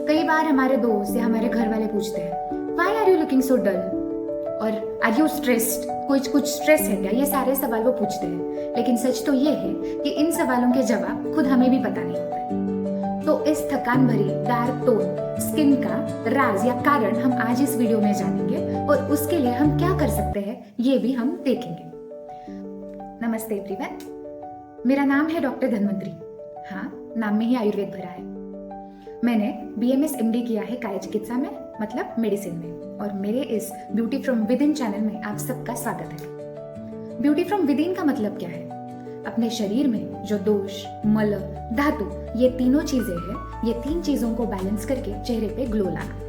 कई बार हमारे दोस्त या हमारे घर वाले पूछते हैं why are you looking so dull और आर यू स्ट्रेस्ड, कुछ स्ट्रेस है क्या, ये सारे सवाल वो पूछते हैं। लेकिन सच तो ये है कि इन सवालों के जवाब खुद हमें भी पता नहीं होते। तो इस थकान भरी डार्क टोन स्किन का राज या कारण हम आज इस वीडियो में जानेंगे और उसके लिए हम क्या कर सकते हैं ये भी हम देखेंगे। नमस्ते एवरीवन, मेरा नाम है डॉक्टर धन्वंतरी। हाँ, नाम में ही आयुर्वेद भरा है। मैंने BMS MD किया है काय चिकित्सा में, मतलब मेडिसिन में, और मेरे इस beauty from with in channel में आप सबका स्वागत है। ब्यूटी फ्रॉम विद इन का मतलब क्या है? अपने शरीर में जो दोष, मल, धातु, ये तीनों चीजें हैं, ये तीन चीजों को बैलेंस करके चेहरे पे ग्लो लाना।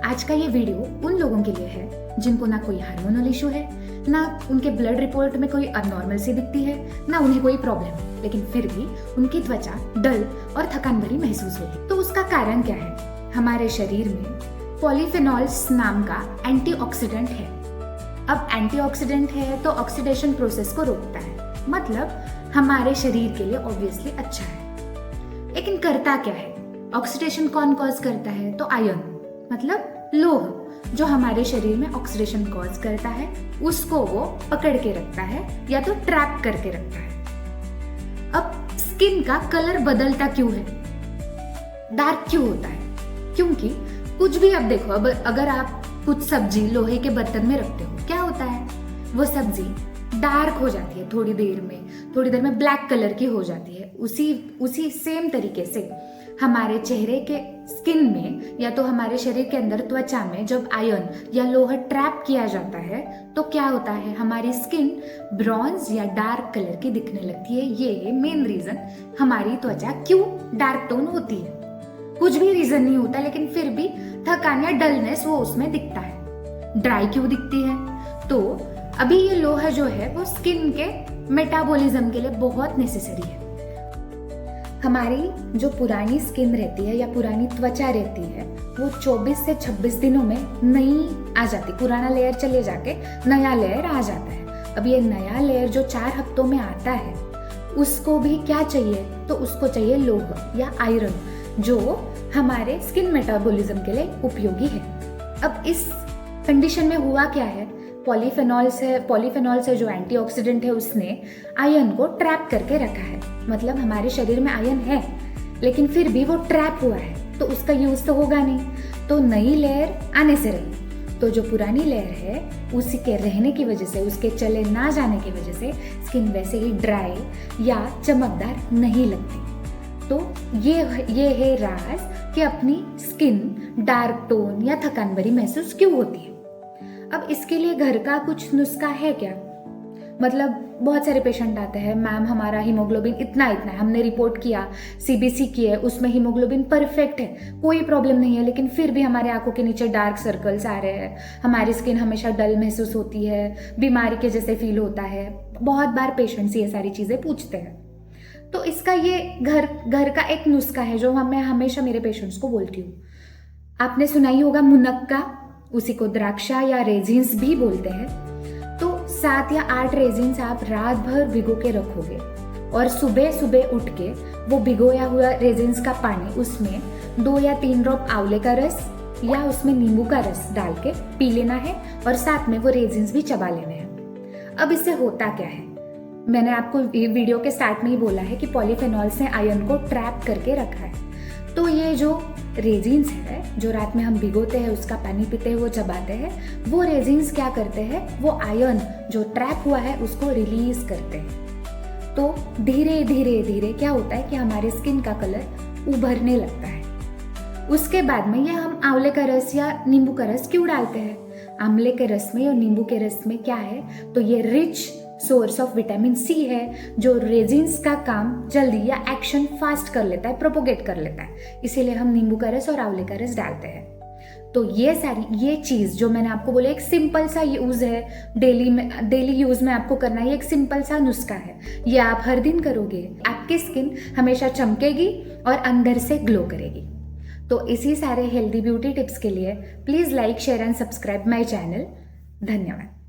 आज का ये वीडियो उन लोगों के लिए है जिनको ना कोई हार्मोनल इशू है, ना उनके ब्लड रिपोर्ट में कोई अबनॉर्मल सी दिखती है, ना उन्हें कोई प्रॉब्लम, लेकिन फिर भी उनकी त्वचा डल और थकान भरी महसूस होती। तो उसका कारण क्या है? हमारे शरीर में पॉलीफेनॉल्स नाम का एंटीऑक्सीडेंट है। अब एंटीऑक्सीडेंट है तो ऑक्सीडेशन प्रोसेस को रोकता है, मतलब हमारे शरीर के लिए ऑब्वियसली अच्छा है। लेकिन करता क्या है? ऑक्सीडेशन कौन कॉज करता है? तो आयन, मतलब लोह, जो हमारे शरीर में ऑक्सीडेशन कॉज करता है, उसको वो पकड़ के रखता है या तो ट्रैप करके रखता है। अब स्किन का कलर बदलता क्यों है, डार्क क्यों होता है? क्योंकि कुछ भी आप देखो, अब अगर आप कुछ सब्जी लोहे के बर्तन में रखते हो, क्या होता है? वो सब्जी डार्क हो जाती है थोड़ी देर में ब्लैक कलर की हो जाती है। उसी सेम तरीके से हमारे चेहरे के स्किन में या तो हमारे शरीर के अंदर त्वचा में जब आयन या लोहा ट्रैप किया जाता है तो क्या होता है? हमारी स्किन ब्रॉन्ज या डार्क कलर की दिखने लगती है। ये मेन रीजन हमारी त्वचा क्यों डार्क टोन होती है। कुछ भी रीजन नहीं होता, लेकिन फिर भी थकान या डलनेस वो उसमें दिखता है। ड्राई क्यों दिखती है? तो अभी ये लोहा जो है वो स्किन के मेटाबॉलिज्म के लिए बहुत नेसेसरी है। हमारी जो पुरानी स्किन रहती है या पुरानी त्वचा रहती है वो 24 से 26 दिनों में नई आ जाती, पुराना लेयर चले जाके नया लेयर आ जाता है। अब ये नया लेयर जो 4 हफ्तों में आता है उसको भी क्या चाहिए? तो उसको चाहिए लोह या आयरन, जो हमारे स्किन मेटाबॉलिज्म के लिए उपयोगी है। अब इस कंडीशन में हुआ क्या है? पॉलीफेनॉल से जो एंटीऑक्सीडेंट है उसने आयन को ट्रैप करके रखा है, मतलब हमारे शरीर में आयन है लेकिन फिर भी वो ट्रैप हुआ है तो उसका यूज तो होगा नहीं, तो नई लेयर आने से रही। तो जो पुरानी लेयर है उसी के रहने की वजह से, उसके चले ना जाने की वजह से स्किन वैसे ही ड्राई या चमकदार नहीं लगती। तो ये है राज कि अपनी स्किन डार्क टोन या थकान भरी महसूस क्यों होती है। अब इसके लिए घर का कुछ नुस्खा है क्या? मतलब बहुत सारे पेशेंट आते हैं, मैम हमारा हीमोग्लोबिन इतना है, हमने रिपोर्ट किया, CBC की है, उसमें हीमोग्लोबिन परफेक्ट है, कोई प्रॉब्लम नहीं है, लेकिन फिर भी हमारे आंखों के नीचे डार्क सर्कल्स आ रहे हैं, हमारी स्किन हमेशा डल महसूस होती है, बीमारी के जैसे फील होता है। बहुत बार पेशेंट्स ये सारी चीजें पूछते हैं। तो इसका ये घर का एक नुस्खा है जो मैं हमेशा मेरे पेशेंट्स को बोलती हूँ। आपने सुना ही होगा मुनक्का, उसी को द्राक्षा या रेजिन्स भी बोलते हैं। तो 7 या 8 रेजिन्स आप रात भर भिगो के रखोगे और सुबह उठ के वो भिगोया हुआ रेजिन्स का पानी, उसमें 2 या 3 ड्रॉप आंवले का रस या उसमें नींबू का रस डाल के पी लेना है और साथ में वो रेजिन्स भी चबा लेने हैं। अब इससे होता क्या है? मैंने आपको वीडियो के स्टार्ट में ही बोला है कि पॉलीफेनॉल्स ने आयरन को ट्रैप करके रखा है। तो ये जो रेजिन्स है जो रात में हम भिगोते हैं, उसका पानी पीते हैं, वो चबाते हैं, वो रेजिन्स क्या करते हैं? वो आयरन जो ट्रैप हुआ है उसको रिलीज करते हैं। तो धीरे धीरे क्या होता है कि हमारे स्किन का कलर उभरने लगता है। उसके बाद में ये हम आंवले का रस या नींबू का रस क्यों डालते हैं? आंवले के रस में और नींबू के रस में क्या है? तो ये rich source of vitamin C है जो रेजिन्स का काम जल्दी या एक्शन फास्ट कर लेता है, प्रोपोगेट कर लेता है, इसीलिए हम नींबू का रस और आंवले का रस डालते हैं। तो ये चीज जो मैंने आपको बोला, एक सिंपल सा यूज है, डेली यूज में आपको करना है, एक सिंपल सा नुस्खा है। ये आप हर दिन करोगे, आपकी स्किन हमेशा चमकेगी और अंदर से ग्लो करेगी। तो इसी सारे हेल्दी ब्यूटी टिप्स के लिए please like, share and subscribe my channel. धन्यवाद।